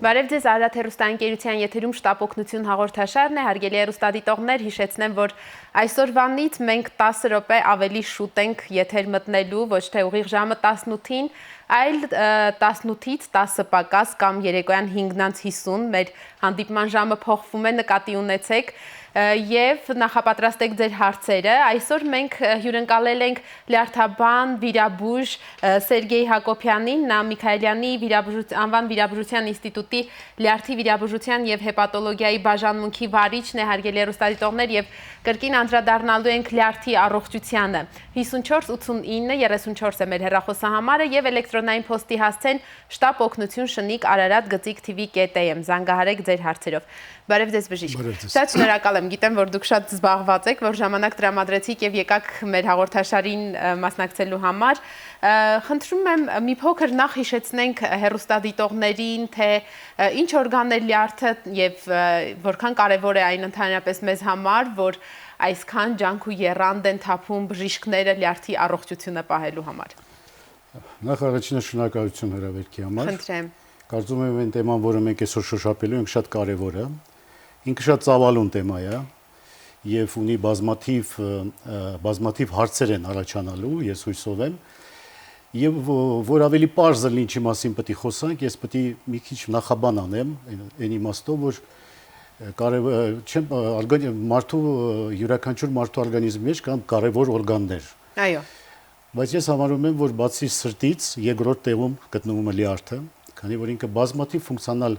Բարև ձեզ Արարատ հեռուստաընկերության եթերում շտապ օգնություն հաղորդաշարն է, հարգելի հեռուստադիտողներ, հիշեցնեմ, որ այսօրվանից մենք 10 րոպե ավելի շուտ ենք եթեր մտնելու, ոչ թե ուղիղ ժամը 18-ին, այլ 18-ից 10 պակաս կամ երեկոյան 5:50 մեր հանդիպման ժամը փոխվում է, նկատի ունեցեք և նախապատրաստեք ձեր հարցերը։ Այսօր մենք հյուրընկալել ենք լյարդաբան, վիրաբույժ Սերգեյ Հակոբյանին, նա Միքայելյանի անվան վիրաբուժության ինստիտուտի լյարդի վիրաբուժության և հեպատոլոգիայի բաժանմունքի վարիչն է, հարգելի հեռուստադիտողներ, և կրկին անդրադառնալու ենք լյարդի առողջությանը։ 548934 է մեր հեռախոսահամարը և էլեկտրոնային փոստի հասցեն շտապ օգնություն շնիկ ararat@gtv.am զանգահարեք ձեր հարցերով։ Բարև ձեզ բժիշկ։ Շատ շնորհակալ եմ, գիտեմ, որ դուք շատ զբաղված եք, որ ժամանակ տրամադրեցիք և եկաք մեր հաղորդաշարին մասնակցելու համար։ Խնդրում եմ մի փոքր նախ հիշեցնենք հեռուստադիտողներին, թե ինչ օրգան է լյարդը և որքան կարևոր է այն ընդհանրապես մեզ համար, որ այսքան ջանք ու եռանդ են թափում բժիշկները լյարդի առողջությունը պահելու համար։ Նախ առաջինը շնորհակալություն հրավերքի համար։ Խնդրեմ։ Կարծում եմ այն թեման, որը մենք այսօր շոշափելու ենք, շատ կարևոր է։ Ինքը շատ ծավալուն թեմա է եւ ունի բազմաթիվ հարցեր են առաջանալու, ես հույսով եմ։ Եվ որ ավելի պարզ լինի ինչի մասին պետք է խոսանք, ես պետք է մի քիչ նախաբան անեմ այն իմաստով, որ յուրաքանչյուր մարդու օրգանիզմի մեջ կան կարևոր օրգաններ։ Այո։ Բայց ես համարում եմ, որ բացի սրտից երկրորդ տեղում գտնվում է լյարդը, քանի որ ինքը բազմաթիվ ֆունկցիոնալ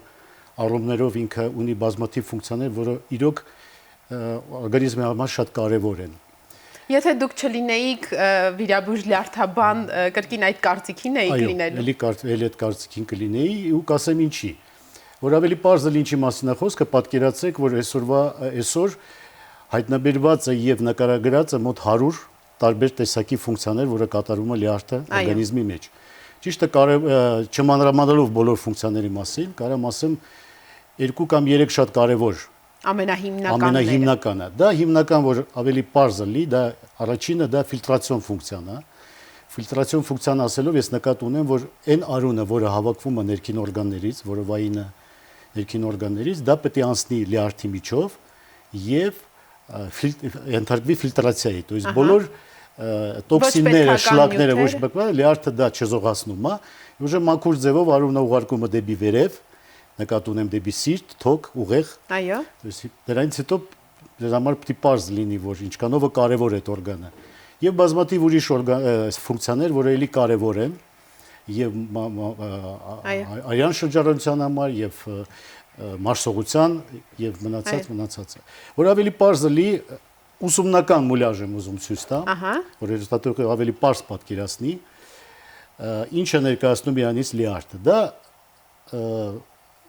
առումներով ինքը ունի բազմաթիվ ֆունկցիաներ, որը իրոք օրգանիզմի համար շատ կարևոր են։ Եթե դուք չլինեիք վիրաբույժ լյարդաբան, կրկին այդ կարծիքին էիք լինելու։ Այո, այդ կարծիքին կլինեի ու կասեմ ինչի։ Որ ավելի պարզ լինի ինչի մասին է խոսքը, պատկերացրեք, որ այսօր հայտնաբերված է եւ նկարագրած է մոտ 100 տարբեր տեսակի ֆունկցիաներ, որը կատարում է լյարդը օրգանիզմի մեջ։ Ճիշտ է, չմանրամասնելով բոլոր ֆունկցիաների մասին, կարամ ասեմ 2 կամ 3 շատ կարևոր ամենահիմնականը։ Դա հիմնական, որ ավելի պարզ լինի, դա առաջինը դա ֆիլտրացիոն ֆունկցիան է։ Ֆիլտրացիոն ֆունկցիան ասելով ես նկատի ունեմ, որ այն արունը, որը հավաքվում է ներքին օրգաններից, որը վայինը ներքին օրգաններից, դա պետք է անցնի լյարդի միջով եւ ենթարկվի ֆիլտրացիայի, то есть բոլոր տոքսինները, շլակները ոչ բեկվա, լյարդը դա չզողացնում է, ուժը մաքուր ձևով արունը ուղարկում է դեպի վերև, նկատի ունեմ դեպի սիրտ, թոք, ուղեղ։ Այո։ Դրանից հետո դրա համար պետք է պարզ լինի, որ ինչքանով է կարևոր այդ օրգանը։ Եվ բազմաթիվ ուրիշ ֆունկցիաներ, որը էլի կարևոր են, եւ արյան շրջառության համար, եւ մարսողության, եւ մնացածը։ Որ ավելի պարզ լինի, ուսումնական մուլյաժ եմ ուզում ցույց տամ, որ հեռուստատեսողը ավելի պարզ պատկերացնի, ինչ է ներկայացնում իրանից լյարդը։ Դա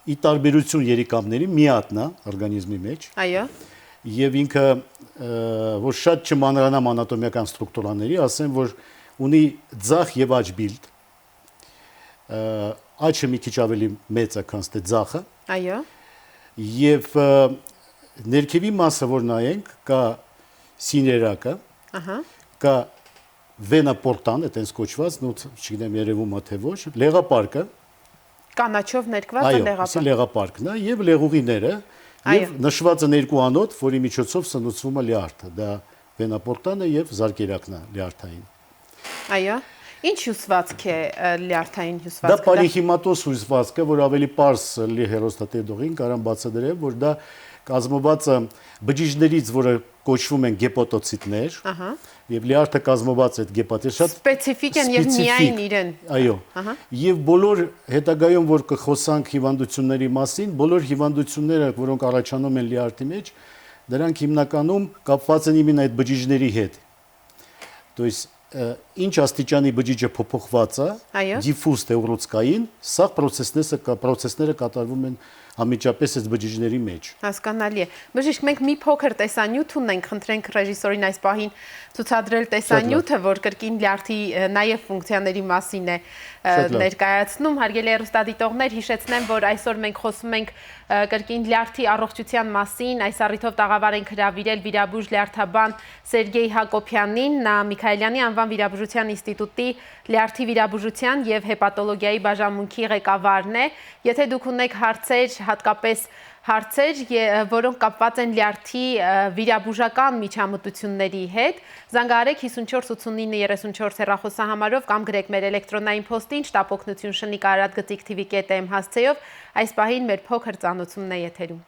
ի տարբերություն երիկամների միատն է օրգանիզմի մեջ։ Այո։ Եվ ինքը որ շատ չմանրանամ անատոմիական ստրուկտուրաների, ասեմ, որ ունի ձախ եւ աջ բիլդ։ Աջը մի քիչ ավելի մեծ է, քան թե ձախը։ Այո։ Եվ ներքևի մասը, որ նայենք, կա սիներակը, կա վենա պորտան, այդպես կոչված, չգիտեմ երևում է թե ոչ, լեղապարկը։ Կանաչով ներկված է լեղապարկը։ Այո, լեղապարկն է եւ լեղուղիները, եւ նշված է երկու անոթ, որի միջոցով սնուցվում է լյարդը։ Դա վենապորտանը եւ զարկերակն է լյարդային։ Այո։ Ինչ հյուսվածք է լյարդային հյուսվածքը։ Դա պարիխիմատոզ հյուսվածք է, որ ավելի պարզ լի հեռուստատեսողին կարամ բացատրել, որ դա կազմված է բջիջներից, որը կոչվում են գեպատոցիտներ, եւ լյարդը կազմված է այդ գեպատից շատ սպეციფիկ են եւ միայն իրեն։ Այո։ Եվ բոլոր հետագայում, որ կխոսանք հիվանդությունների մասին, բոլոր հիվանդությունները, որոնք առաջանում են լյարդի մեջ, դրանք հիմնականում կապված են իմенно այդ բջիջների հետ։ То есть ինչ աստիճանի բջիջը փոփոխված է, դիֆուզ թե ուռուցքային, սա պրոցեսները կատարվում են անմիջապես այս բջիջների մեջ։ Հասկանալի է։ Բժիշկ, մենք մի փոքր տեսանյութ ունենք, խնդրենք ռեժիսորին այս պահին ցուցադրել տեսանյութը, որ կրկին լյարդի նաև ֆունկցիաների մասին է ներկայացնում։ Հարգելի հեռուստադիտողներ, հիշեցնեմ, որ այսօր մենք խոսում ենք կրկին լյարդի առողջության մասին։ Այս առիթով տաղավար ենք հրավիրել վիրաբույժ լյարդաբան Սերգեյ Հակոբյանին, նա Միքայելյանի անվան վիրաբուժության ինստիտուտի լյարդի վիրաբուժության եւ հեպատոլոգիայի բաժանմունքի ղեկավարն է։ Եթե դուք ունեք հարցեր, հատկապես հարցեր, որոնք կապված են լյարդի վիրաբուժական միջամտությունների հետ, զանգահարեք 548934 հեռախոսահամարով կամ գրեք մեր էլեկտրոնային փոստին շտապօգնություն shnik@gtv.am հասցեով։ Այս պահին մեր փոքր ծանոթությունն է եթերում։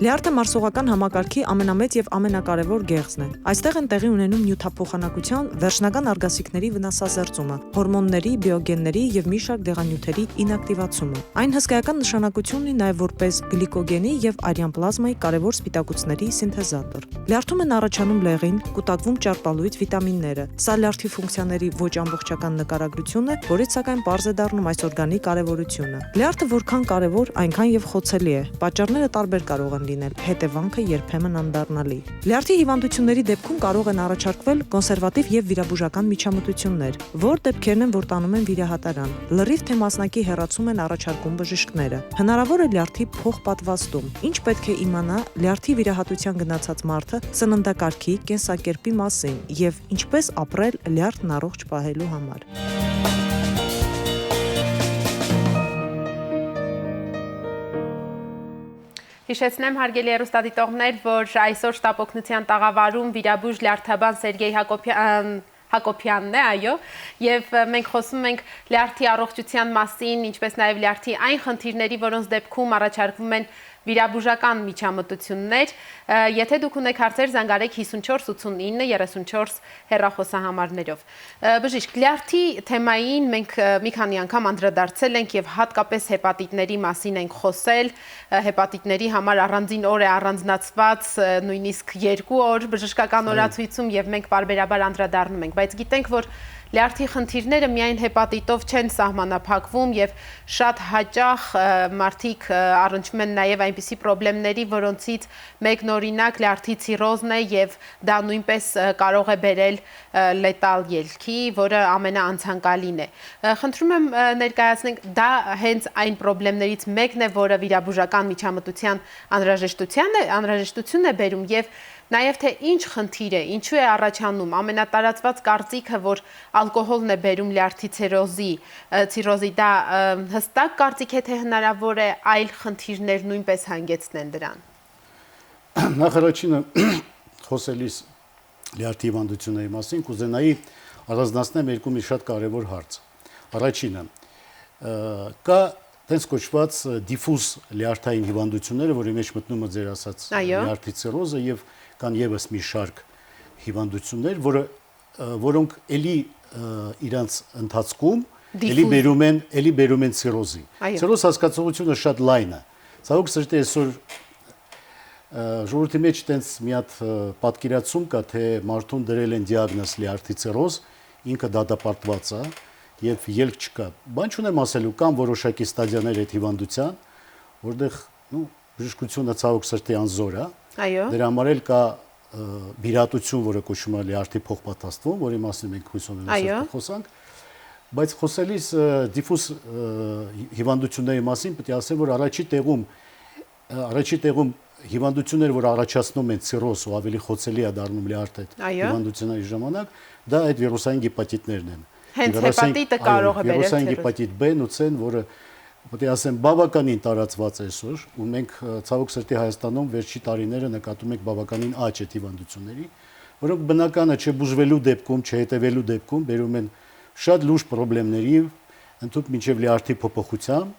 Լյարդը մարսողական համակարգի ամենամեծ եւ ամենակարևոր գեղձն է։ Այստեղ են տեղի ունենում նյութափոխանակության վերջնական արգասիքների վնասազերծումը, հորմոնների, բիոգենների եւ մի շարք դեղանյութերի ինակտիվացումը։ Այն հսկայական նշանակություն ունի նաեւ որպես գլիկոգենի եւ արյան պլազմայի կարևոր սպիտակուցների սինթեզատոր։ Լյարդում են առաջանում լեղին, կուտակվում ճարպալույթ վիտամինները։ Սա լյարդի ֆունկցիաների ոչ ամբողջական նկարագրություն է, որից սակայն պարզ է դառնում այս օրգանի կարևորությունը։ Լյարդը որքան կարևոր, այնքան եւ խոցելի է։ Պատճառները տարբեր կարող են լինել, հետևանքը երբեմն անդառնալի։ Լյարդի հիվանդությունների դեպքում կարող են առաջարկվել կոնսերվատիվ եւ վիրաբուժական միջամտություններ, որ դեպքերն են, որ տանում են վիրահատարան։ Լրիվ թե մասնակի հեռացում են առաջարկում բժիշկները։ Հնարավոր է լյարդի փոխպատվաստում։ Ինչ պետք է իմանա լյարդի վիրահատության գնացած մարդը սննդակարգի, կենսակերպի մասին եւ ինչպես ապրել լյարդն առողջ պահելու համար։ Հիշեցնեմ, հարգելի հեռուստադիտողներ, որ այսօր շտապօգնության տաղավարում վիրաբույժ լյարդաբան Սերգեյ Հակոբյանն է, այո, եւ մենք խոսում ենք լյարդի առողջության մասին, ինչպես նաեւ լյարդի այն խնդիրների, որոնց դեպքում առաջարկվում են վիրաբուժական միջամտություններ։ Եթե դուք ունեք հարցեր, զանգարեք 548934 հեռախոսահամարներով։ Բժիշկ, լյարդի թեմային մենք մի քանի անգամ անդրադարձել ենք եւ հատկապես հեպատիտների մասին ենք խոսել։ Հեպատիտների համար առանձին օր է առանձնացված, նույնիսկ 2 օր բժշկական օրացույցում եւ մենք պարբերաբար անդրադառնում ենք, բայց գիտենք, որ լյարդի խնդիրները միայն հեպատիտով չեն սահմանափակվում եւ շատ հաճախ մարդիկ առնչվում են նաեւ այնպիսի խնդիրների, որոնցից մեկն օրինակ լյարդի ցիրոզն է եւ դա նույնպես կարող է բերել լետալ ելքի, որը ամենաանցանկալին է։ Խնդրում եմ ներկայացնենք, դա հենց այն խնդիրներից մեկն է, որը վիրաբուժական միջամտության անհրաժեշտություն է բերում եւ Նաև թե ինչ խնդիր է, ինչու է առաջանում, ամենատարածված կարծիքը, որ ալկոհոլն է բերում լյարդի ցիրոզի, դա հստակ կարծիք է, թե հնարավոր է այլ խնդիրներ նույնպես հանգեցնեն դրան։ Նախ առաջինը խոսելիս լյարդի հիվանդությունների մասին կուզենայի առանձնացնեմ երկու մի շատ կարևոր հարց։ Առաջինը կա տենց կոչված դիֆուզ լյարդային հիվանդությունները, որի մեջ մտնում է ձեր ասած լյարդի ցիրոզը եւ կան եւս մի շարք հիվանդություններ, որոնք էլի իրանց ընթացքում էլի բերում են ցիրոզի։ Ցիրոզ հասկացողությունը շատ լայն է։ Ցավոք սրտի այսօր ժողովրդի մեջ տենց մի հատ պատկերացում կա, թե մարդուն դրել են դիագնոզ լյարդի ցիրոզ, ինքը դատապարտված է եւ ելք չկա։ Բան չունեմ ասելու, կան որոշակի ստադիաներ այդ հիվանդության, որտեղ բժշկությունը ցավոք սրտի անզոր է։ Այո։ Դրա համար էլ կա բիրատություն, որը կոչվում է լյարդի փոխպատասխան, որի մասին մենք հույս ունենք այսօր խոսանք, բայց խոսելիս դիֆուզ հիվանդությունների մասին պետք է ասեմ, որ առաջի տեղում հիվանդությունները, որ առաջացնում են ցիրոզ ու ավելի խոցելի է դառնում լյարդը հիվանդությունների ժամանակ, դա այդ վիրուսային հեպատիտներն են։ Հենց հեպատիտը կարող է բերել վիրուսային հեպատիտ B-ն ու C-ն, որը պետք է ասեմ բավականին տարածված է այսօր, ու մենք ցավոք սրտի Հայաստանում վերջի տարիները նկատում ենք բավականին աճ այդ հիվանդությունների, որոնք բնական է չբուժվելու դեպքում, չհետևելու դեպքում բերում են շատ լուրջ խնդիրների, ընդհանուր մինչև լյարդի փոփոխության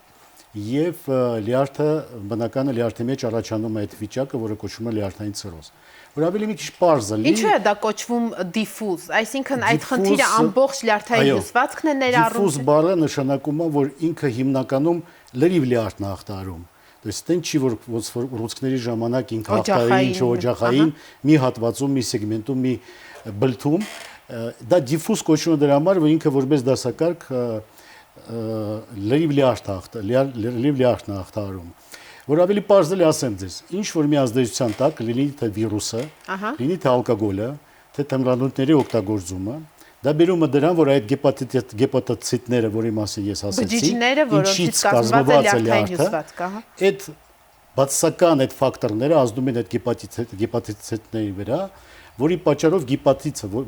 եւ լյարդը բնականը լյարդի մեջ առաջանում է այդ վիճակը, որը կոչվում է լյարդային ցիրոզ։ Որ ավելի մի քիչ պարզ է։ Ինչու է դա կոչվում դիֆուզ, այսինքն այդ խնդիրը ամբողջ լյարդային հյուսվածքն է ներառում։ Դիֆուզ բառը նշանակում է, որ ինքը հիմնականում լրիվ լյարդն է ախտարում։ Դες տեն չի որ ռուսկների ժամանակ ինքը ախտարային, օջախային մի հատվածում, մի սեգմենտում, մի բլթում դա դիֆուզ կոչվում է դրա համար, որ ինքը որպես դասակարգ լրիվ լիարդ հաղթահարում։ Որ ավելի պարզել ասեմ ձեզ, ինչ որ մի ազդեցության տակ լինի թե վիրուսը, լինի թե ալկոգոլը, թե թմրանյութերի օգտագործումը, դա բերում է դրան, որ այդ գեպատոցիտները, որի մասին ես ասացի, բջիջները, որոնցից կազմված է լյարդային հյուսվածք, այդ բացասական այդ ֆակտորները ազդում են այդ գեպատոցիտների վրա, որի պատճառով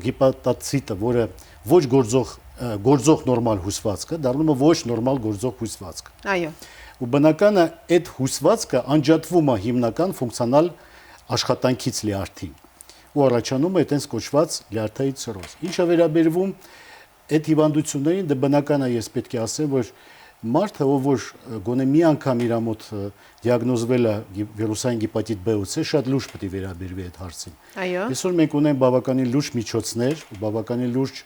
գեպատոցիտը, որը ոչ գործող նորմալ հյուսվածքը, դառնում է ոչ նորմալ գործող հյուսվածք։ Այո։ Ու բնականը այդ հյուսվածքը անջատվում է հիմնական ֆունկցիոնալ աշխատանքից լյարդի ու առաջանում է այտենց կոչված լյարդային ցիրոզ։ Ինչը վերաբերվում այդ հիվանդություններին, դա բնական է, ես պետք է ասեմ, որ մարդը, ով որ գոնե մի անգամ իր մոտ դիագնոզվել է վիրուսային հեպատիտ B-ը, շատ լուրջ պետք է վերաբերվի այդ հարցին։ Այո։ Այսօր մենք ունենք բավականին լուրջ միջոցներ, բավականին լուրջ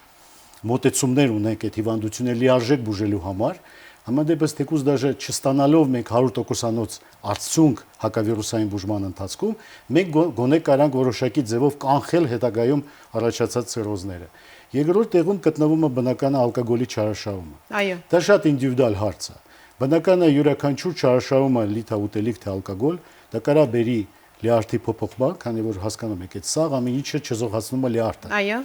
մոտեցումներ ունենք այդ հիվանդությունները լիարժեք բուժելու համար։ Համանդեպս թեկուզ դաժե չստանալով մենք 100%-անոց արդյունք հակավիրուսային բուժման ընթացքում, մենք գոնե կարանք որոշակի ձևով կանխել հետագայում առաջացած ցիրոզները։ Երկրորդ տեղում գտնվում է բնական ալկոգոլի չարաշահումը։ Այո։ Դա շատ ինդիվիդուալ հարց է։ Բնական է յուրաքանչյուր չարաշահումը լիթ ուտելիք թե ալկոգոլ, դա կարա բերի լյարդի փոփոխման, քանի որ հասկանում եք, այդ սաղ ամեն ինչը չզոհացնում է լյարդը։ Այո։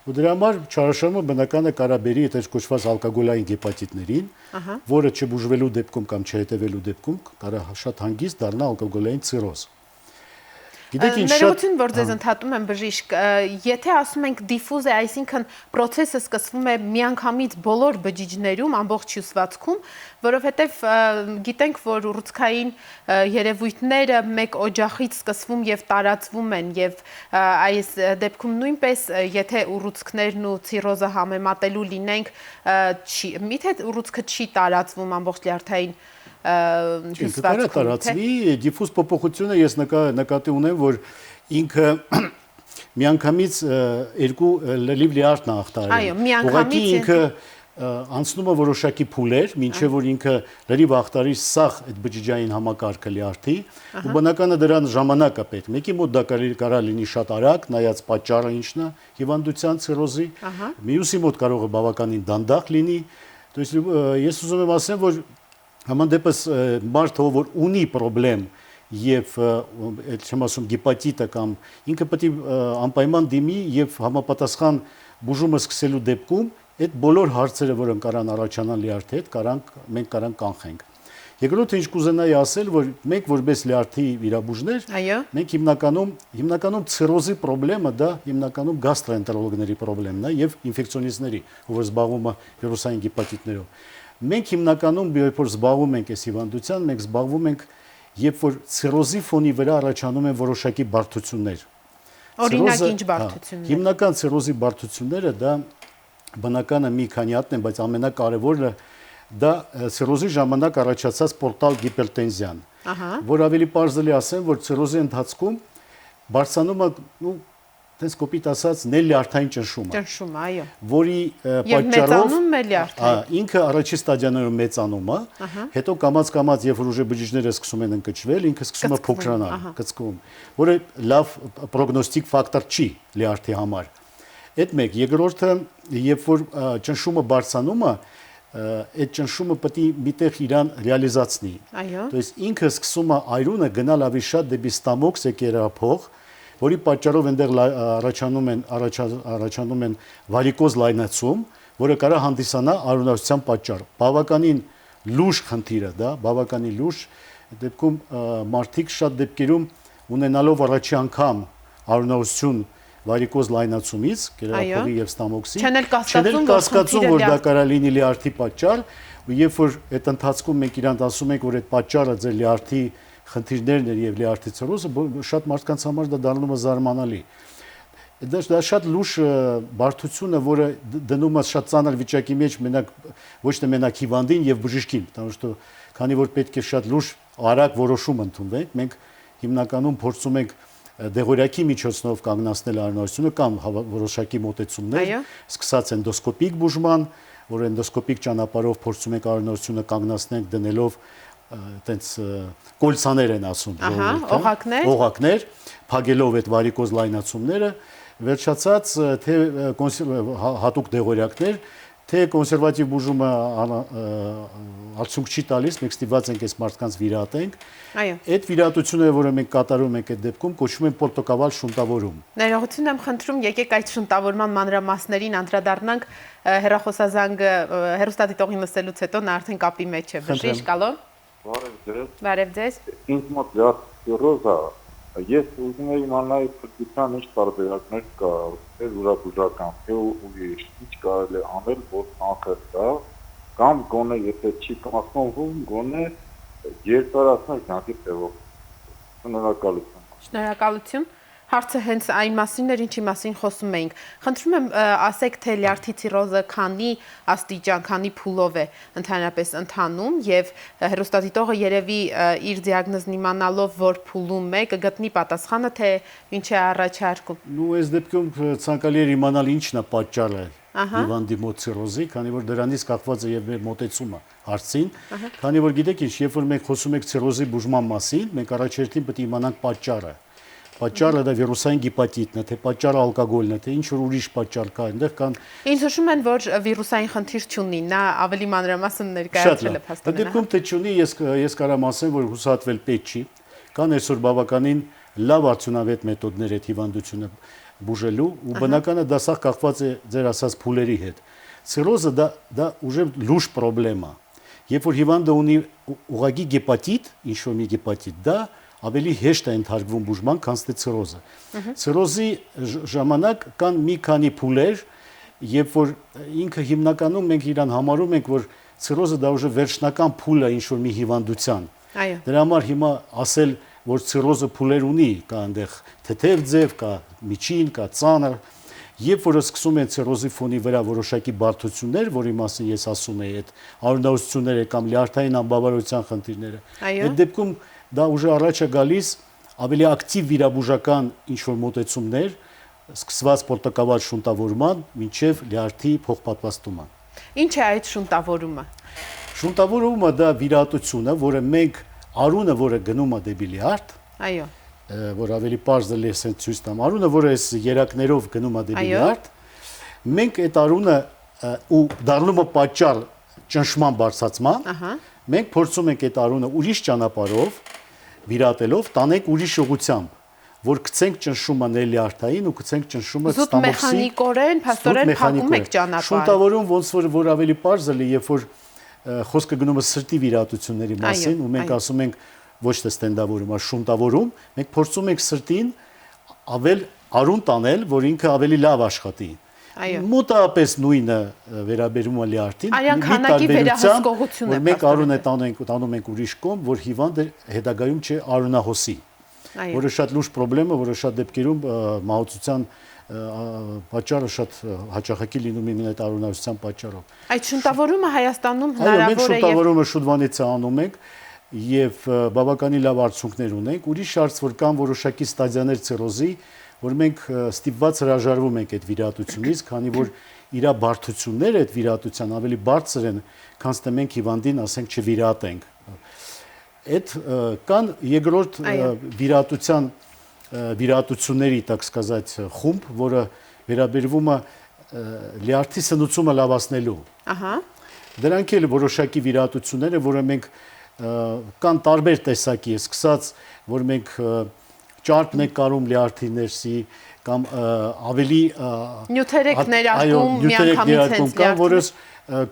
Ու դրա համար չարաշահումը բնական է կարա բերի այդ կոչված ալկոգոլային հեպատիտներին, որը չբուժվելու դեպքում կամ չհետևելու դեպքում կարա շատ հանգիստ դառնա ալկոգոլային ցիրոզ։ Գիտեք ինչ շատ ներողություն, որ ձեզ ընդհատում եմ բժիշկ, եթե ասում ենք դիֆուզ է, այսինքն process-ը սկսվում է միանգամից բոլոր բջիջներում, ամբողջ հյուսվածքում, որովհետև գիտենք, որ ուռուցքային երևույթները մեկ օջախից սկսվում եւ տարածվում են եւ այս դեպքում նույնպես եթե ուռուցքներն ու ցիրոզը համեմատելու լինենք, միթե ուռուցքը չի տարածվում ամբողջ լյարդային հյուսվածքում տարածվի դիֆուզ փոփոխությունը ես նկատի ունեմ, որ ինքը միանգամից երկու լրիվ լյարդն է հաղթահարում։ Այո, միանգամից ինքը անցնում է որոշակի փուլեր, մինչև որ ինքը լրիվ հաղթարի սաղ այդ բջիջային համակարգը լյարդի, ու բնականը դրան ժամանակ է պետք։ Մեկի մոտ դա կարա լինի շատ արագ, նայած պատճառը ինչն է հիվանդության ցիրոզի, մյուսի մոտ կարող է բավականին դանդաղ լինի։ То есть ես ուզում եմ ասեմ, որ համանդեպս մարդը, որ ունի խնդրեմ եւ այդ չեմ ասում հեպատիտը կամ ինքը պետք է անպայման դիմի եւ համապատասխան բուժումը սկսելու դեպքում այդ բոլոր հարցերը, որոնք կարան առաջանալ լյարդի հետ, մենք կարանք կանխենք։ Երկրորդը ինչ կուզենայի ասել, որ մենք որպես լյարդի վիրաբույժներ, մենք հիմնականում ցիրոզի խնդրեմը դա հիմնականում գաստրոենտերոլոգների խնդրեմն է եւ ինֆեկցիոնիստների, ով զբաղվում է վիրուսային հեպատիտներով։ Մենք հիմնականում երբ որ զբաղվում ենք այս հիվանդության, մենք զբաղվում ենք երբ որ ցիրոզի ֆոնի վրա առաջանում են որոշակի բարդություններ։ Օրինակ ինչ բարդություններ։ Հիմնական ցիրոզի բարդությունները դա բնականը մի քանի հատն են, բայց ամենակարևորը դա ցիրոզի ժամանակ առաջացած պորտալ հիպերտենզիան, որ ավելի պարզելի ասեմ, որ ցիրոզի ընթացքում բարձրանում է տես կոպիտ ասած նելյարդային ճնշումը, այո, որի պատճառով ինքը առաջի ստադիաներում մեծանում է, հետո կամած երբ որ ուժը բջիջները սկսում են ընկճվել, ինքը սկսում է փոքրանալ, կծկվում, որը լավ պրոգնոստիկ ֆակտոր չի լյարդի համար։ Այդ մեկ, երկրորդը, երբ որ ճնշումը բարձրանում է, այդ ճնշումը պետք է միտեղ իրան ռեալիզացնի։ Այո։ То есть ինքը սկսում է այրունը գնալ ավելի շատ դեպի ստամոքս եկերափող, որի պատճառով այնտեղ առաջանում են վարիկոզ լայնացում, որը կարող է հանդիսանա արյունահոսության պատճառ։ Բավականին լուրջ խնդիր է դա, բավականին լուրջ, դեպքում մարդիկ շատ դեպքերում ունենալով առաջի անգամ արյունահոսություն վարիկոզ լայնացումից, կերափողի եւ ստամոքսի, չեն կասկածում, որ դա կարող լինի լյարդի պատճառ, ու երբ որ այդ ընթացքում մենք իրանց ասում ենք, որ այդ պատճառը ձեր լյարդի խնդիրներն եւ լյարդի ցիրոզը, շատ մարդկանց համար դա դառնում է զարմանալի։ Դա շատ լուրջ բարդություն է, որը դնում է շատ ծանր վիճակի մեջ մենակ ոչ թե մենակ հիվանդին եւ բժիշկին, потому что քանի որ պետք է շատ լուրջ արագ որոշում ընդունվենք, մենք հիմնականում փորձում ենք դեղորայքի միջոցով կանգնացնել արյունահոսությունը կամ որոշակի մոտեցումներ, սկսած էնդոսկոպիկ բուժման, որ էնդոսկոպիկ ճանապարհով փորձում ենք արյունահոսությունը կանգնացնել դնելով այտենց կոլցաներ են ասում, օղակներ, փակելով այդ վարիկոզ լայնացումները, վերջացած թե հատուկ դեղորյակներ, թե կոնսերվատիվ բուժումը արդյունք չի տալիս, մենք ստիպված ենք այս մարդկանց վիրատենք։ Այո։ Այդ վիրատությունները, որը մենք կատարում ենք այդ դեպքում, կոչվում են պորտոկավալ շունտավորում։ Ներողություն եմ խնդրում, եկեք այդ շնտավորման մանրամասներին անդրադառնանք հեռախոսազանգը հեռուստադիտողին լսելուց հետո նա արդեն կապի մեջ է։ Բժիշկ, ալո։ Բարև ձեզ։ Ինձ մոտ լյարդիցիրոզա, ես ուզում եի իմանալ փրկության ինչ տարբերակներ կա, թե ուրաբուժական, թե ուրիշ, ինչ կարելի է անել, որ կանխել դա, կամ գոնե եթե չի կազմվում, գոնե երկարացնել կյանքի տևող։ Շնորհակալություն։ Շնորհակալություն։ Հարցը հենց այն մասինն էր, ինչի մասին խոսում էինք։ Խնդրում եմ ասեք, թե լյարդի ցիրոզը քանի աստիճան, քանի փուլով է ընդհանրապես ընթանում եւ հեռուստադիտողը երևի իր դիագնոզն իմանալով, որ փուլում է, կգտնի պատասխանը, թե ինչ է առաջարկում։ Նու այս դեպքում ցանկալի է իմանալ ինչն է պատճառը հիվանդի մոտ ցիրոզի, քանի որ դրանից կախված է եւ մեր մոտեցումը հարցին, քանի որ գիտեք ինչ, երբ որ մենք խոսում ենք ցիրոզի բուժման մասին, մենք առաջերտին պետք է իմանանք պատճառը։ Պատճառը դա վիրուսային գիպատիտն է, թե պատճառը ալկոգոլն է, թե ինչ որ ուրիշ պատճառ կա, այնտեղ կան։ Ինձ հուշում են, որ վիրուսային խնդիր չունի, նա ավելի մանրամասն ներկայացրել է փաստորեն։ Դեպքում թե չունի, ես կարամ ասեմ, որ հուսահատվել պետք չի։ Կան այսօր բավականին լավ արդյունավետ մեթոդներ այդ հիվանդությունը բուժելու, ու բնականը դա սա կախված է ձեր ասած փուլերի հետ։ Ցիրոզը դա ուժը լուրջ խնդրեմ է։ Երբ որ հիվանդը ունի ուղղակի գեպատիտ, ինչ որ մի գեպատիտ, դա ավելի հեշտ է ընդհարկվում բուժման, քան թե ցիրոզը։ Ցիրոզի ժամանակ կան մի քանի փուլեր, երբ որ ինքը հիմնականում մենք իրան համարում ենք, որ ցիրոզը դա ուժը վերջնական փուլը ինչ որ մի հիվանդության։ Այո։ Դրա համար հիմա ասել, որ ցիրոզը փուլեր ունի, կա այնտեղ թեթև ձև, կա միջին, կա ծանր, երբ որ սկսում են ցիրոզի ֆոնի վրա որոշակի բարդություններ, որի մասին ես ասում եի, այդ արյունահոսությունները կամ լյարդային անբավարարության խնդիրները, այդ դեպքում դա ուժը առաջ է գալիս ավելի ակտիվ վիրաբուժական ինչ-որ մոտեցումներ, սկսված պորտոկավալ շունտավորման, մինչև լյարդի փոխպատվաստումը։ Ինչ է այդ շունտավորումը։ Շունտավորումը դա վիրահատությունը, որը մենք արունը, որը գնում է դեպի լյարդ, այո, որ ավելի պարզ է լեսեն ցույց տամ, արունը, որը այս երակներով գնում է դեպի լյարդ, մենք այդ արունը ու դառնում է պատճառ ճնշման բարձրացման, մենք փորձում ենք այդ արունը ուրիշ ճանապարհով վիրատելով տանենք ուրիշ ուղղությամբ, որ գցենք ճնշումը ներլյարդային ու գցենք ճնշումը ստամոքսի։ Զուտ մեխանիկորեն, փաստորեն փակում եք ճանապարհ։ Շունտավորում ոնց որ ավելի պարզ է, երբ որ խոսքը գնում է սրտի վիրատությունների մասին, ու մենք ասում ենք ոչ թե ստենդավորում, այլ շունտավորում, մենք փորձում ենք սրտին ավել արուն տանել, որ ինքը ավելի լավ աշխատի։ Մոտավորապես նույնը վերաբերում է լյարդին, Արյան քանակի վերահսկողություն է։ Մենք արուն է տանում ենք ուրիշ կողմ, որ հիվանդը հետագայում չէ արունահոսի, որը շատ լուրջ խնդրեմ է, որը շատ դեպքերում մահացության պատճառը շատ հաճախակի լինում է այդ արունահոսության պատճառով։ Այդ շունտավորումը Հայաստանում հնարավոր է։ Մենք շունտավորումը շուտվանից անում ենք եւ բավականին լավ արդյունքներ ունենք։ Ուրիշ հարց, որ կան որոշակի ստադիաներ ցիրոզի, որ մենք ստիպված հրաժարվում ենք այդ վիրահատությունից, քանի որ իր բարդությունները այդ վիրահատության ավելի բարձր են, քան թե մենք հիվանդին ասենք չվիրահատենք։ Այդ կան երկրորդ վիրահատությունների, так сказать, խումբ, որը վերաբերվում է լյարդի սնուցումը լավացնելու։ Դրանք էլ որոշակի վիրահատություններ են, որը մենք կան տարբեր տեսակի, սկսած, որ մենք ճարպն ենք կարում լյարդի ներսի, կամ ավելի նյութեր եք ներարկում միանգամից հենց կան, որս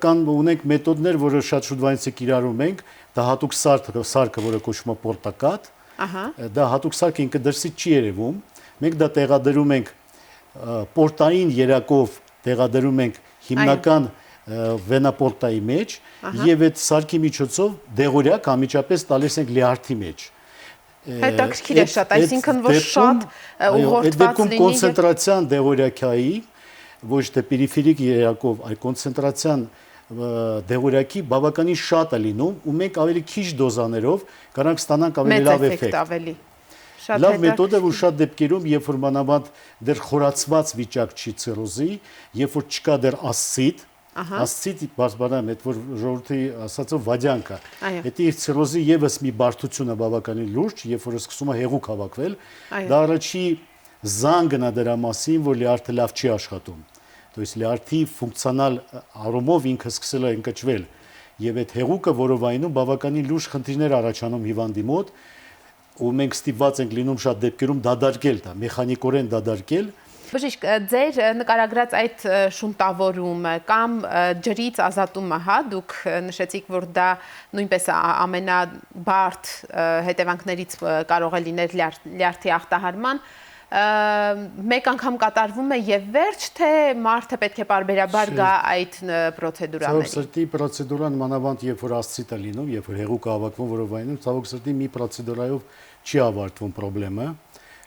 կան ունենք մեթոդներ, որը շատ շուտվանից է կիրառում ենք, դա հատուկ սարքը, որը կոչվում է պորտակատ, դա հատուկ սարքը ինքը դրսից չի երևում, մենք դա տեղադրում ենք պորտային երակով, տեղադրում ենք հիմնական վենապորտայի մեջ եւ այդ սարքի միջոցով դեղորյակ անմիջապես տալիս ենք լյարդի մեջ։ Հետաքրքիր է շատ, այսինքն որ շատ ուղղորդված լինի։ Այդ դեպքում կոնցենտրացիան դեղորյակայի ոչ թե պերիֆերիկ երակով, այլ կոնցենտրացիան դեղորյակի բավականին շատ է լինում ու մենք ավելի քիչ դոզաներով կարանք ստանանք ավելի լավ էֆեկտ։ Լավ մեթոդ է, որ շատ դեպքերում, երբ որ մանավանդ դեռ խորացված վիճակ չի ցիրոզի, երբ որ չկա դեռ ասցիտ, ասցիտ բարձրանում է, որ ժողովրդի ասածով վադյանք է։ Դա իր ցիրոզի եւս մի բարդություն է բավականին լուրջ, երբ որ սկսում է հեղուկ հավաքվել, դա առաջի զանգնա դրա մասին, որ լյարդը լավ չի աշխատում։ То есть լյարդի ֆունկցիոնալ առումով ինքը սկսել է ընկճվել եւ այդ հեղուկը որովայնում բավականին լուրջ խնդիրներ առաջանում հիվանդի մոտ ու մենք ստիպված ենք լինում շատ դեպքերում դադարել դա, մեխանիկորեն դադարել։ Բժիշկ, ձեր նկարագրած այդ շունտավորումը կամ ջրից ազատումը, հա, դուք նշեցիք, որ դա նույնպես ամենաբարդ հետևանքներից կարող է լինել լյարդի ախտահարման, մեկ անգամ կատարվում է եւ վերջ, թե մարդը պետք է պարբերաբար գա այդ պրոցեդուրաների։ Ցավոք սրտի պրոցեդուրան մանավանդ երբ որ ասցիտ է լինում, երբ որ հեղուկը հավաքվում որովայնում, ցավոք սրտի մի պրոցեդուրայով չի ավարտվում խնդրեմը։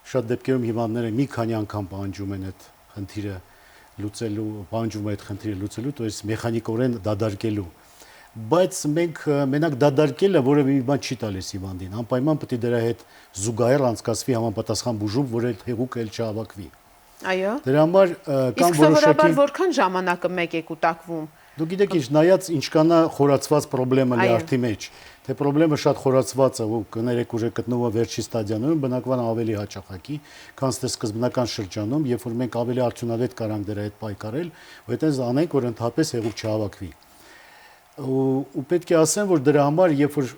Շատ դեպքերում հիվանդները մի քանի անգամ պահանջում են այդ խնդիրը լուծելու, պահանջում այդ խնդիրը լուծելու, то есть մեխանիկորեն դադարելու։ Բայց մենք մենակ դադարելը որևէ մի բան չի տալիս հիվանդին, անպայման պետք է դրա հետ զուգահեռ անցկացվի համապատասխան բուժում, որ այդ հեղուկը էլ չհավաքվի։ Այո։ Դրա համար կամ որոշակի որքան ժամանակը մեկ է կուտակվում։ Դուք գիտեք ինչ, նայած ինչքանա խորացված խնդրեմը լյարդի մեջ, թե խնդրեմը շատ խորացված է ու կներեք ուժը գտնվում է վերջի ստադիայում, բնականաբար ավելի հաճախակի, քան թե սկզբնական շրջանում, երբ որ մենք ավելի արդյունավետ կարանք դրա հետ պայքարել, ու այդպես անենք, որ ընդհանրապես հեղուկ չհավաքվի։ Ու պետք է ասեմ, որ դրա համար, երբ որ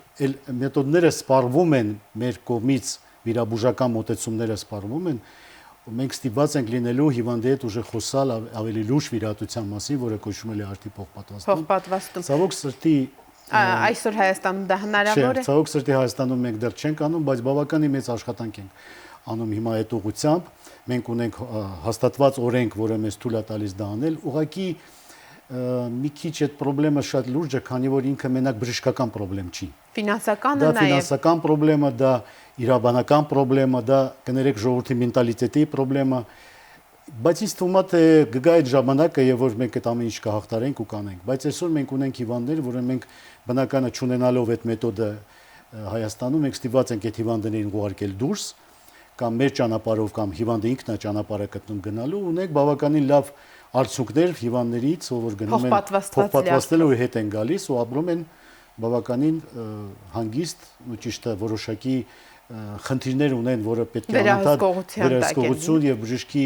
մեթոդները սպառվում են մեր կողմից, վիրաբուժական մոտեցումները սպառվում են, մենք ստիպված ենք լինելու հիվանդի հետ ուժը խոսալ ավելի լուրջ վիրահատության մասին, որը կոչվում է լյարդի փոխպատվաստում։ Ցավոք սրտի այսօր Հայաստանում դա հնարավոր է։ Ցավոք սրտի Հայաստանում մենք դեռ չենք անում, բայց բավականին մեծ աշխատանք ենք անում հիմա այդ ուղղությամբ։ Մենք ունենք հաստատված օրենք, որը մեզ թույլ է տալիս դա անել։ Ուղղակի մի քիչ այդ խնդրեմը շատ լուրջ է, քանի որ ինքը մենակ բժշկական խնդրեմ չի։ Ֆինանսականը Դա նաև։ ֆինանսական խնդրեմը, դա իրավաբանական խնդրեմը, դա կներեք ժողովրդի մենտալիտետի խնդրեմը, բայց ինձ թվում է թե գգա այդ ժամանակը, եւ որ մենք այդ ամեն ինչ կհաղթարենք ու կանենք, բայց այսօր մենք ունենք հիվանդներ, որը մենք բնականը չունենալով այդ մեթոդը Հայաստանում մենք ստիպված ենք այդ հիվանդներին ուղարկել դուրս կամ մեր ճանապարհով կամ հիվանդը ինքն է ճանապարհը գտնում գնալու, ունենք բավականին լավ արդյունքներ հիվանդներից, որ գնում են փոխպատվաստելու հետ են գալիս ու ապրում են բավականին հանգիստ ու ճիշտ որոշակի խնդիրներ ունեն, որը պետք է անընդհատ վերահսկողություն եւ բժշկի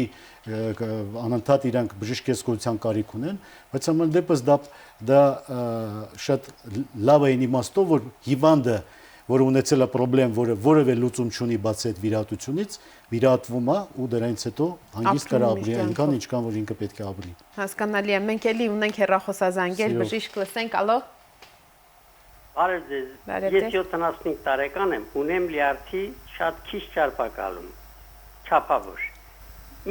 անընդհատ իրանք բժշկեսկության կարիք ունեն, բայց ամեն դեպս դա շատ լավ է իմաստով, որ հիվանդը, որը ունեցել է խնդրեմ, որը որևէ լուծում չունի բացի այդ վիրահատությունից, վիրահատվում է ու դրանից հետո հանգիստ կարա ապրի այնքան, ինչքան որ ինքը պետք է ապրի։ Հասկանալի է, մենք էլի ունենք հեռախոսազանգեր, բժիշկ լսենք, ալո։ Բարև ձեզ։ Ես 75 տարեկան եմ, ունեմ լյարդի շատ քիչ ճարպակալում, չափավոր։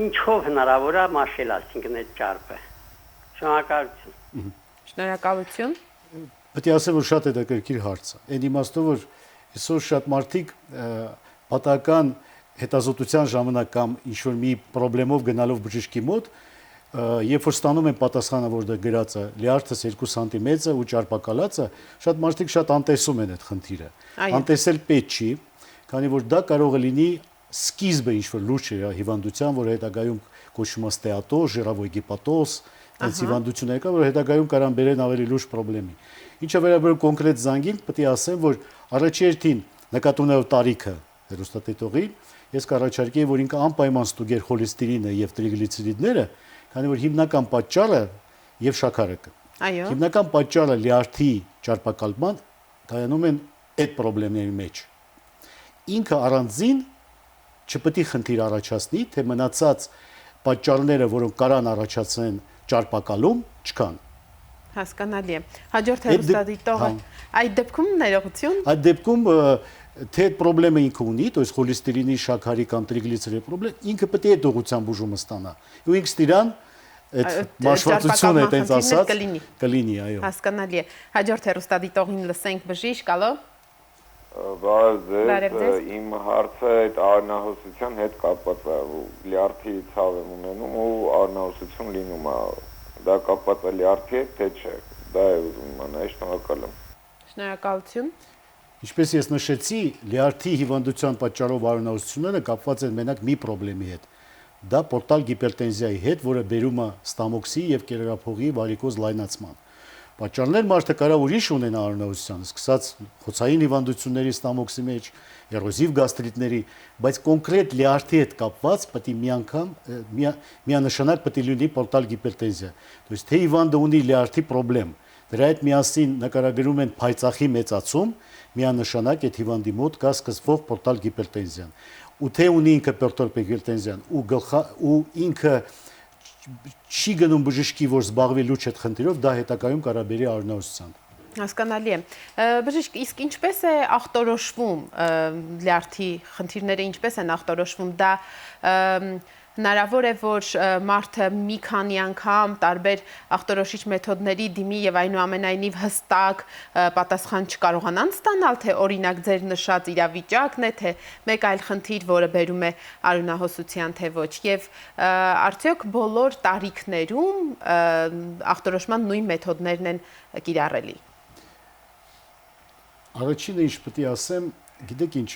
Ինչով հնարավոր է մաշել, ասինքն այդ ճարպը։ Շնորհակալություն։ Շնորհակալություն։ Պետք է ասեմ, որ շատ հետաքրքիր հարց է։ Այն իմաստով, որ այսօր շատ մարդիկ պատահական հետազոտության ժամանակ կամ ինչ-որ մի խնդրեմով գնալով բժշկի մոտ, երբ որ ստանում են պատասխանը, որ դա գրած է լյարդս 2 սանտիմետր ու ճարպակալածը, շատ մարդիկ շատ անտեսում են այդ խնդիրը։ Անտեսել պետք չի, քանի որ դա կարող է լինի սկիզբը ինչ-որ լուրջ հիվանդության, որ հետագայում կոչվում է ստեատոզ, ժիրավոյգիպատոզ, այս հիվանդությունները կա, որ հետագայում կարան բերեն ավելի լուրջ խնդրեմի։ Ինչը վերաբերում կոնկրետ զանգին, պետք է ասեմ, որ առաջերտին նկատի ունելով տարիքը հեռուստատիտողին, ես կառաջարկեի, որ ինքը անպայման ստուգեր խոլեստերինը եւ տրիգլիցերիդները, քանի որ հիմնական պատճառը եւ շաքարը։ Այո։ Հիմնական պատճառը լյարդի ճարպակալման կայանում են այդ խնդիրների մեջ։ Ինքը առանձին չպետք է խնդիր առաջացնի, թե մնացած պատճառները, որոնք կարան առաջացնեն ճարպակալում, չկան։ Հասկանալի է։ Հաջորդ հեռուստադիտողը այդ դեպքում ներողություն։ Այդ դեպքում թե այդ խնդրեմը ինքը ունի, то есть խոլեստերինի, շաքարի կամ տրիգլիցերիդի խնդրեմ, ինքը պետք է այդ ուղղությամբ բուժումը ստանա։ Ու ինքս իրան այդ մաշվածությունը այտենց ասած կլինի, այո։ Հասկանալի է։ Հաջորդ հեռուստադիտողին լսենք, բժիշկ, ալո։ Բարև ձեզ, իմ հարցը այդ արնահոսության հետ կապված է, լյարդի ցավ եմ ունենում ու արնահոսություն լինում է, դա կապված է լյարդի հետ, թե չէ, դա է ուզում իմանալ, շնորհակալ եմ։ Շնորհակալություն։ Ինչպես ես նշեցի, լյարդի հիվանդության պատճառով արնահոսությունները կապված են մենակ մի խնդրեմի հետ, դա պորտալ հիպերտենզիայի հետ, որը բերում է ստամոքսի եւ կերակրափողի վարիկոզ լայնացման։ Պատճառներ մարդը կարող ուրիշ ունենա արյունահոսության, սկսած խոցային հիվանդությունների ստամոքսի մեջ, էրոզիվ գաստրիտների, բայց կոնկրետ լյարդի հետ կապված պետք է միանշանակ պետք է լինի պորտալ գիպերտենզիա։ То есть թե հիվանդը ունի լյարդի խնդրեմ, դրա հետ միասին նկարագրում են փայծախի մեծացում, միանշանակ այդ հիվանդի մոտ կա սկսվող պորտալ գիպերտենզիան։ Ու թե ունի ինքը պորտալ գիպերտենզիան ու ինքը չի գնում բժշկի, որ զբաղվի լուրջ այդ խնդիրով, դա հետագայում կարող բերի արյունահոսության։ Հասկանալի է։ Բժիշկ, իսկ ինչպես է ախտորոշվում լյարդի խնդիրները, ինչպես են ախտորոշվում, դա հնարավոր է, որ մարդը մի քանի անգամ տարբեր ախտորոշիչ մեթոդների դիմի եւ այնուամենայնիվ հստակ պատասխան չկարողանան ստանալ, թե օրինակ ձեր նշած իրավիճակն է, թե մեկ այլ խնդիր, որը բերում է արյունահոսության, թե ոչ, եւ արդյոք բոլոր տարիքներում ախտորոշման նույն մեթոդներն են կիրառելի։ Առաջինը ինչ պետք է ասեմ, գիտեք ինչ,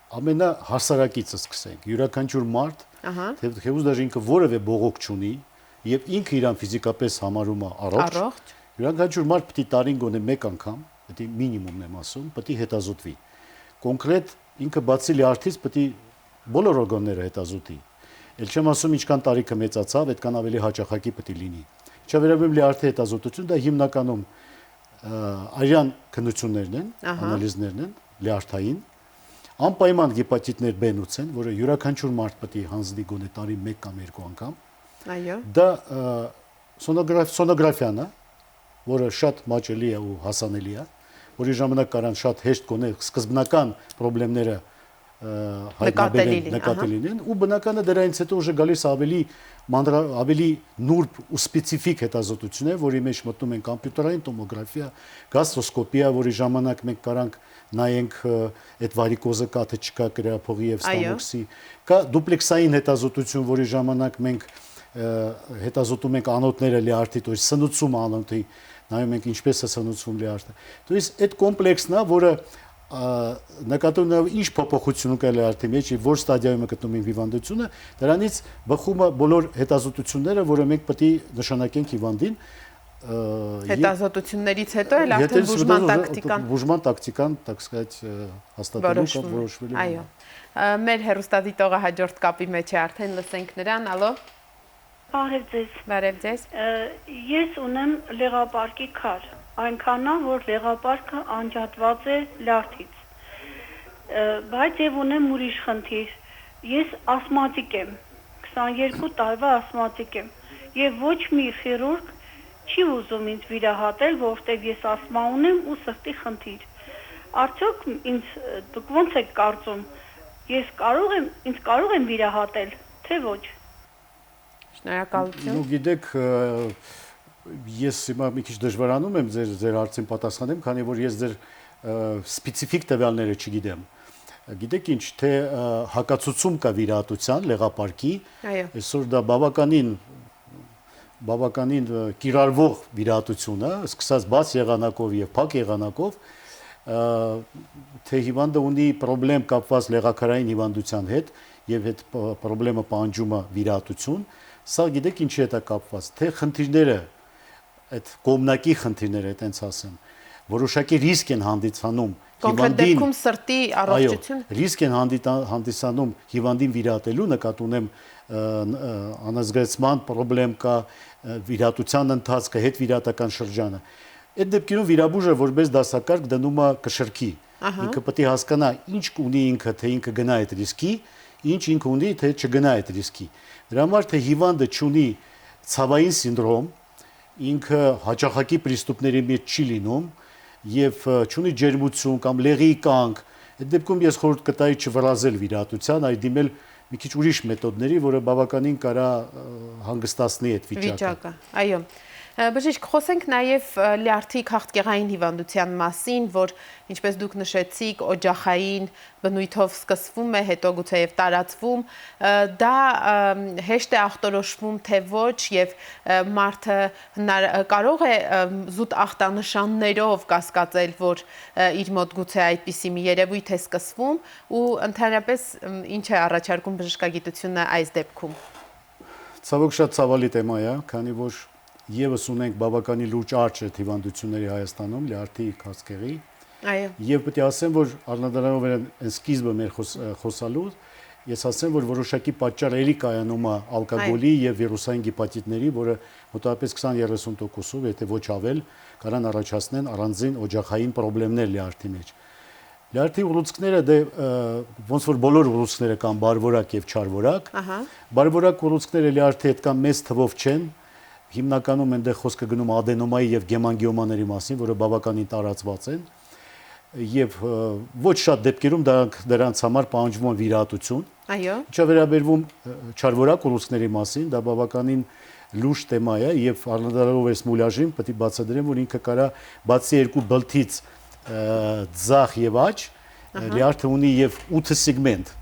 ամենահասարակիցը սկսենք, յուրաքանչյուր մարդ, թե ուզ դաժե ինքը որևէ բողոք չունի եւ ինքը իրան ֆիզիկապես համարում է առողջ, յուրաքանչյուր մարդ պետք է տարին գոնե մեկ անգամ, պետք է մինիմումն եմ ասում, պետք է հետազոտվի։ Կոնկրետ ինքը բացի լյարդից պետք է բոլոր օրգանները հետազոտի։ Էլ չեմ ասում ինչքան տարիքը մեծացավ, այդքան ավելի հաճախակի պետք է լինի։ Չվերաբերում լյարդի հետազոտություն, դա հիմնականում արյան քննություններն են, անալիզներն են, լյարդային, անպայման հեպատիտներ B-ից են, որը յուրաքանչյուր մարդ պետք է հանձնի գոնե տարի 1 կամ 2 անգամ։ Այո։ Դա սոնոգրաֆիան է, որը շատ մաչելի է ու հասանելի է, որի ժամանակ կարան շատ հեշտ գոնե սկզբնական խնդիրները նկատելի են, ու բնականը դրանից հետո ուժը գալիս ավելի նուրբ ու սպეციფიկ հետազոտություն է, որի մեջ մտնում են կոմպյուտերային տոմոգրաֆիա, գաստրոսկոպիա, որի ժամանակ մենք կարանք նայենք այդ վարիկոզը կա թե չկա կրեափողի եւ ստամոքսի, կա դուպլեքսային հետազոտություն, որի ժամանակ մենք հետազոտում ենք անոթները լյարդի, то есть սնուցումը անոթի, նայում ենք ինչպես է սնուցվում լյարդը։ То есть այդ կոմպլեքսն է, որը նկատում ինչ փոփոխություն կա լյարդի մեջ եւ որ ստադիայում է գտնում հիվանդությունը, դրանից բխում է բոլոր հետազոտությունները, որը մենք պետք է նշանակենք հիվանդին։ Հետազոտություններից հետո էլ արդեն բուժման տակտիկան, так сказать, հաստատելու կամ որոշվելու։ Այո։ Մեր հեռուստադիտողը հաջորդ կապի մեջ է, արդեն լսենք նրան, ալո։ Բարև ձեզ։ Բարև ձեզ։ Ես ունեմ լեղապարկի քար, այնքանա, որ լեղապարկը անջատված է լյարդից։ Բայց եւ ունեմ ուրիշ խնդիր։ Ես ասմատիկ եմ, 22 տարվա ասմատիկ եմ, եւ ոչ մի խիրուրգ չի ուզում ինձ վիրահատել, որովհետեւ ես ասմա ունեմ ու սրտի խնդիր։ Արդյոք դուք ո՞նց եք կարծում, ես կարող եմ վիրահատել, թե ոչ։ Շնորհակալություն։ Ու գիտեք, ես հիմա մի քիչ դժվարանում եմ ձեր հարցին պատասխանեմ, քանի որ ես ձեր սպეციფიկ տվյալները չգիտեմ։ Գիտեք ինչ, թե հակացուցում կա վիրահատության լեղապարկի, այսօր դա բավականին կիրառվող վիրահատություն է, սկսած բաց եղանակով եւ փակ եղանակով, թե հիվանդը ունի խնդրեմ կապված լեղաքարային հիվանդության հետ եւ այդ խնդրեմը պահանջում է վիրահատություն, սա գիտեք ինչի հետ է կապված, թե խնդիրները, այդ կողմնակի խնդիրները, այտենց ասեմ, որոշակի ռիսկ են հանդիսանում կոնկրետ դեպքում սրտի առողջություն։ Այո, ռիսկ են հանդիսանում հիվանդին վիրահատելու, նկատի ունեմ անազգացման խնդրեմ կա, վիրահատության ընթացքը, հետ վիրահատական շրջանը։ Այդ դեպքում վիրաբույժը որպես դասակարգ դնում է կշռքի։ Ինքը պետք է հասկանա ինչ ունի ինքը, թե ինքը գնա այդ ռիսկի, ինչ ինքը ունի, թե չգնա այդ ռիսկի։ Դրա համար թե հիվանդը ունի ցավային սինդրոմ, ինքը հաճախակի պրիստուպների մեջ չի լինում եւ ունի ջերմություն կամ լեղի կանգ, այդ դեպքում ես խորհուրդ կտայի չվրազել վիրահատության, այլ դիմել մի քիչ ուրիշ մեթոդների, որը բավականին կարա հանգստացնի այդ վիճակը։ Այո։ Բժիշկ, խոսենք նաև լյարդի քաղցկեղային հիվանդության մասին, որ ինչպես դուք նշեցիք, օջախային բնույթով սկսվում է, հետո գուցեև տարածվում, դա հեշտ է ախտորոշվում, թե ոչ, եւ մարդը կարող է զուտ ախտանշաններով կասկածել, որ իր մոտ գուցե այդպիսի մի երևույթ է սկսվում, ու ընդհանրապես ինչ է առաջարկում բժշկագիտությունը այս դեպքում։ Ցավոք շատ ցավալի թեմա է, քանի որ եւս ունենք բավականին լուրջ աճ այդ հիվանդությունների Հայաստանում, լյարդի, քաղցկեղի։ Այո։ Եվ պետք է ասեմ, որ առնվազն այն սկիզբը մեր խոսալու, ես ասեմ, որ որոշակի պատճառ էլի կայանում է ալկոգոլի եւ վիրուսային գեպատիտների, որը մոտավորապես 20-30%-ով, եթե ոչ ավել, կարան առաջացնեն առանձին օջախային խնդիրներ լյարդի մեջ։ Լյարդի ուռուցքները դե ոնց որ բոլոր ուռուցքները կան բարվորակ եւ չարվորակ։ Բարվորակ ուռուցքները լյարդի հետ կան մեծ թվով չեն։ Հիմնականում այնտեղ խոսքը գնում ադենոմայի եւ գեմանգիոմաների մասին, որը բավականին տարածված են։ Եվ ոչ շատ դեպքերում դրանց համար պահանջվում է վիրահատություն։ Այո։ Ինչա վերաբերվում չարվորակ ուռուցքների մասին, դա բավականին լուրջ թեմա է եւ առնվազն այս մուլաժին պետք է բացատրեմ, որ ինքը կարա բացի երկու բլթից ձախ եւ աջ, լյարդը ունի եւ 8 սեգմենտ։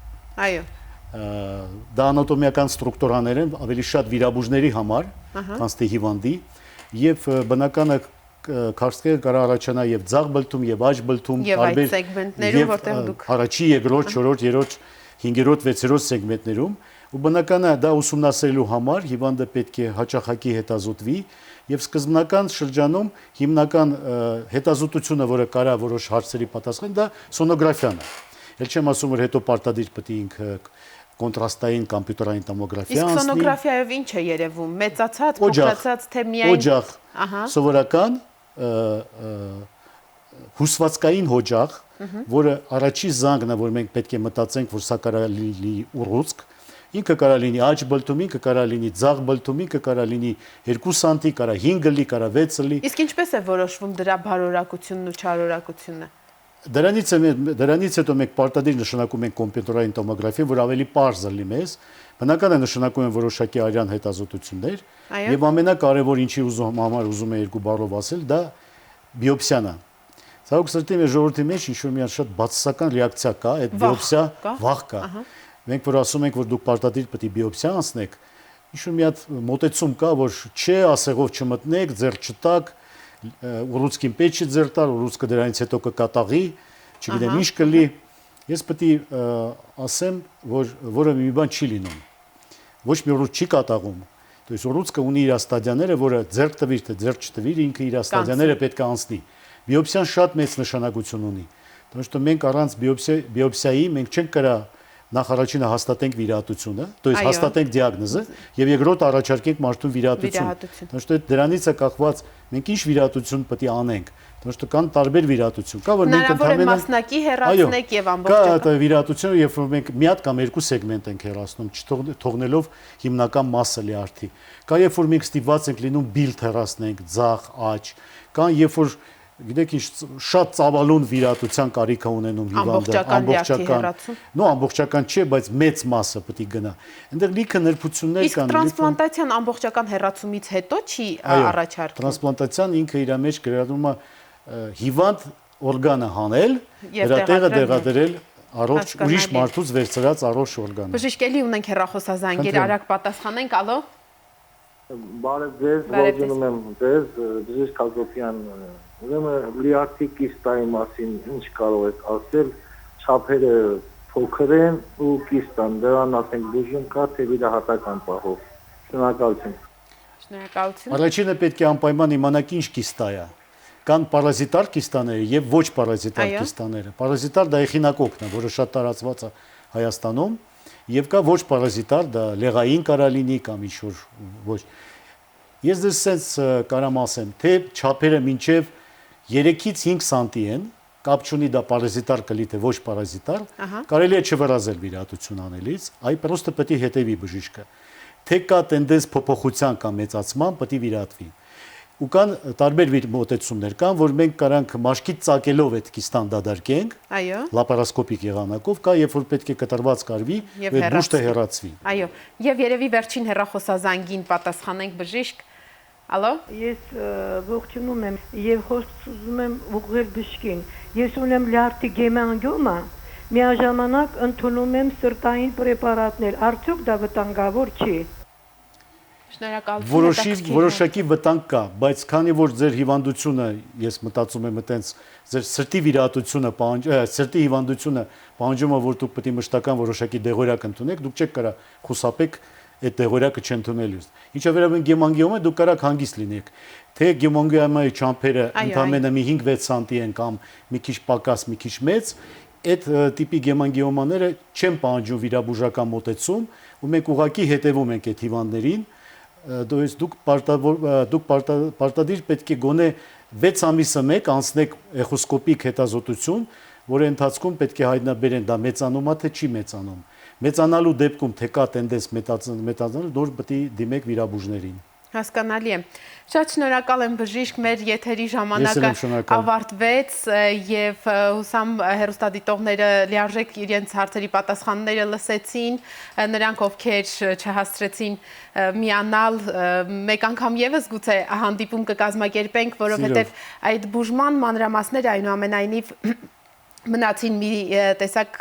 Այո։ Դա անատոմիական ստրուկտուրաներ են ավելի շատ վիրաբուժների համար, քան թե հիվանդի, եւ բնականը քաղցկեղը կարող առաջանա եւ ձախ բլթում եւ աջ բլթում տարբեր սեգմենտներում, որտեղ դուք առաջի, երկրորդ, չորրորդ, երրորդ, հինգերորդ, վեցերորդ սեգմենտներում, ու բնականը դա ուսումնասիրելու համար հիվանդը պետք է հաճախակի հետազոտվի եւ սկզբնական շրջանում հիմնական հետազոտությունը, որը կարա որոշ հարցերի պատասխան, դա սոնոգրաֆիան է։ Էլ չեմ ասում, որ հետո պարտադիր պետք է ինքը կոնտրաստային կոմպյուտերային տոմոգրաֆիա անցնի։ Իսկ սոնոգրաֆիայով ինչ է երևում։ Մեծացած, փոքրացած, թե միայն օջախ, սովորական հուսվածքային օջախ, որը առաջի զանգն է, որ մենք պետք է մտածենք, որ սա կարա լինի ուռուցք, ինքը կարա լինի աջ բլթում, ինքը կարա լինի ձախ բլթում, ինքը կարա լինի 2 սանտի, կարա 5 լի, կարա 6 լի։ Իսկ ինչպես է որոշվում դրա բարորակությունն ու չարորակությունը։ Դրանից հետո մենք պարտադիր նշանակում ենք կոմպյուտերային տոմոգրաֆիա, որ ավելի պարզ լինի մեզ։ Բնական է նշանակում են որոշակի արյան հետազոտություններ, եւ ամենակարևոր ինչի համար ուզում եմ երկու բառով ասել, դա բիոպսիան է։ Ցավոք սրտի մեր ժողովրդի մեջ ինչ-որ մի շատ բացասական ռեակցիա կա, այդ բիոպսիա վախ կա։ Մենք որ ասում ենք, որ դուք պարտադիր պետք է բիոպսիա անցնեք, ինչ-որ մի հատ մոտեցում կա, որ չէ, ասեղով չմտնեք, ձեռ չտակ, ուռուցքին պետք չի ձեռ տալ, ուռուցքը դրանից հետո կկատաղի, չգիտեմ ինչ կլի։ Ես պետք է ասեմ, որ որը մի բան չի լինում։ Ոչ մի ուռուցք չի կատաղում։ То есть ուռուցքը ունի իր ստադիաները, որը ձեռք տվիր թե ձեռք չտվիր, ինքը իր ստադիաները պետք է անցնի։ Բիոպսիան շատ մեծ նշանակություն ունի։ Потому что մենք առանց բիոպսիայի մենք չենք կարա նախ առաջինը հաստատենք վիրահատությունը, то есть հաստատենք դիագնոզը եւ երկրորդ առաջարկենք մարդուն վիրահատություն։ Потому что դրանից է կախված մենք ինչ վիրահատություն պետք է անենք։ Потому что կան տարբեր վիրահատություն։ Կա որ մենք ընդհանրապես մասնակի հեռացնեք եւ ամբողջական։ Կա վիրահատությունը, երբ որ մենք մի հատ կամ երկու սեգմենտ ենք հեռացնում, չթողնելով հիմնական մասը լյարդի։ Կա երբ որ մենք ստիպված ենք լինում բիլդ հեռացնենք, ձախ, աջ։ Կան երբ որ գիտեք ինչ շատ ծավալուն վիրահատության կարիք է ունենում հիվանդը, ամբողջական չէ, բայց մեծ մասը պետք է գնա։ Այնտեղ լիքը նրբություններ կան։ Իսկ տրանսպլանտացիան ամբողջական հեռացումից հետո չի առաջարկվում։ Տրանսպլանտացիան ինքը իր մեջ գրառում է հիվանդ օրգանը հանել, դրա տեղը տեղադրել առողջ ուրիշ մարդուց վերցրած առողջ օրգանը։ Բժիշկ էլի ունենք հեռախոսազանգեր, արագ պատասխանենք, ալո։ Բարև ձեզ, ողջունում եմ ձեզ, բժիշկ Հակոբյան։ Ուրեմն լյարդի կիստայի մասին ինչ կարող եք ասել, չափերը փոքր են ու կիստան, դրան ասենք բուժում կա թե վիրահատական պահով։ Շնորհակալություն։ Շնորհակալություն։ Առաջինը պետք է անպայման իմանաք ինչ կիստա է։ Կան պարազիտար կիստաները եւ ոչ պարազիտար կիստաները։ Պարազիտար դա էխինոկոկն է, որը շատ տարածված է Հայաստանում, եւ կա ոչ պարազիտար, դա լեղային կարա լինի կամ ինչ որ ոչ։ Ես դες sense կարամ ասեմ, թե չափերը մինչեւ 3-ից 5 սանտի են, կապ չունի դա պարազիտար կլի թե ոչ պարազիտար, կարելի է չվրազել վիրահատություն անելիս, այ պրոստը պետք է հետևի բժիշկը։ Թե կա տենդենս փոփոխության կամ մեծացման, պետք է վիրահատվի։ Ու կան տարբեր մոտեցումներ կան, որ մենք կարանք մաշկից ծակելով այդ կիստան դադարքենք, լապարասկոպիկ եղանակով, կա երբ որ պետք է կտրված կարվի, այդ բուժը հեռացվի։ Այո, եւ երևի վերջին հեռախոսազանգին պատասխանենք բժիշկ։ Ալո։ Ես ողջունում եմ եւ խոսում եմ ուղղել բժշկին։ Ես ունեմ լյարդի գեմանգիոմա, միաժամանակ ընդունում եմ սրտային պրեպարատներ, արդյոք դա վտանգավոր չի։ Որոշակի վտանգ կա, բայց քանի որ ձեր հիվանդությունը, ես մտածում եմ այտենց, ձեր սրտի վիրահատությունը, սրտի հիվանդությունը պահանջում է, որ դուք պետք է մշտական որոշակի դեղորայք ընդունեք, դուք չեք կարա խուսափեք այդ դեղորայքը չընդունելուց։ Ինչը վերաբերում գեմանգիոմը դուք կարաք հանգիստ լինեք, թե գեմանգիոմայի չամփերը ընդամենը մի 5-6 սանտի են կամ մի քիչ պակաս, մի քիչ մեծ, այդ տիպի գեմանգիոմաները չեն պահանջում վիրաբուժական մոտեցում, ու մենք ուղղակի հետևում ենք այդ հիվանդներին, դուք պարտադիր պետք է գոնե 6 ամիսը մեկ անցնեք էխոսկոպիկ հետազոտություն, որի ընթացքում պետք է հայտնաբերեն դա մեծանում է թե չի մեծանում։ Մեծանալու դեպքում թե կա տենդենս մեծանալու, նոր պետք է դիմեք վիրաբուժներին։ Հասկանալի է։ Շատ շնորհակալ եմ բժիշկ, մեր եթերի ժամանակը ավարտվեց եւ հուսամ հեռուստադիտողները լիարժեք իրենց հարցերի պատասխանները լսեցին, նրանք ովքեր չհասցրեցին միանալ, մեկ անգամ եւս գուցե հանդիպում կկազմակերպենք, որովհետեւ այդ բուժման մանրամասները այնուամենայնիվ մնացին մի տեսակ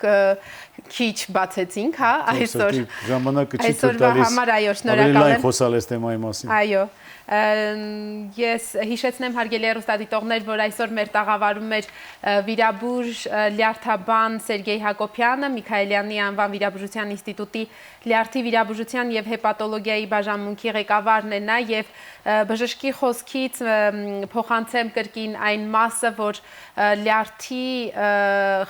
քիչ բացեցինք, հա, այսօր ժամանակը չի թույլ տալիս ավելի լայն խոսալ այս թեմայի մասին։ Այո, ես հիշեցնեմ հարգելի հեռուստադիտողներ, որ այսօր մեր տաղավարում էր վիրաբույժ լյարդաբան Սերգեյ Հակոբյանը, Միքայելյանի անվան վիրաբուժության ինստիտուտի լյարդի վիրաբուժության եւ հեպատոլոգիայի բաժանմունքի ղեկավարն է նա, եւ բժշկի խոսքից փոխանցեմ կրկին այն մասը, որ լյարդի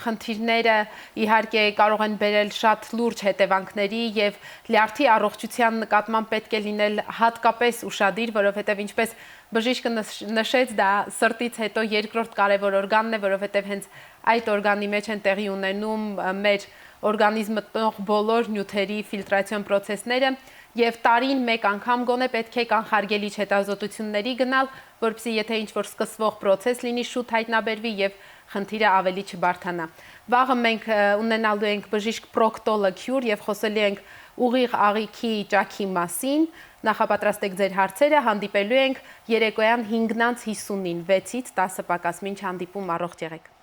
խնդիրները իհարկե կարող են բերել շատ լուրջ հետևանքների եւ լյարդի առողջության նկատմամբ պետք է լինել հատկապես ուշադիր, որովհետեւ ինչպես բժիշկը նշեց, դա սրտից հետո երկրորդ կարևոր օրգանն է, որովհետեւ հենց այդ օրգանի մեջ են տեղի ունենում մեր օրգանիզմը տնող բոլոր նյութերի ֆիլտրացիոն պրոցեսները եւ տարին մեկ անգամ գոնե պետք է կանխարգելիչ հետազոտությունների գնալ, որպեսզի եթե ինչ-որ սկսվող պրոցես լինի, շուտ հայտնաբերվի եւ խնդիրը ավելի չբարթանա։ Վաղը մենք ունենալու ենք բժիշկ պրոկտոլոգ հյուր եւ խոսելու ենք ուղիղ աղիքի ճաքի մասին։ Նախապատրաստեք ձեր հարցերը, հանդիպելու ենք երեկոյան 5:50-ին 6-ից 10 պակաս, մինչ հանդիպում առողջ եղեք։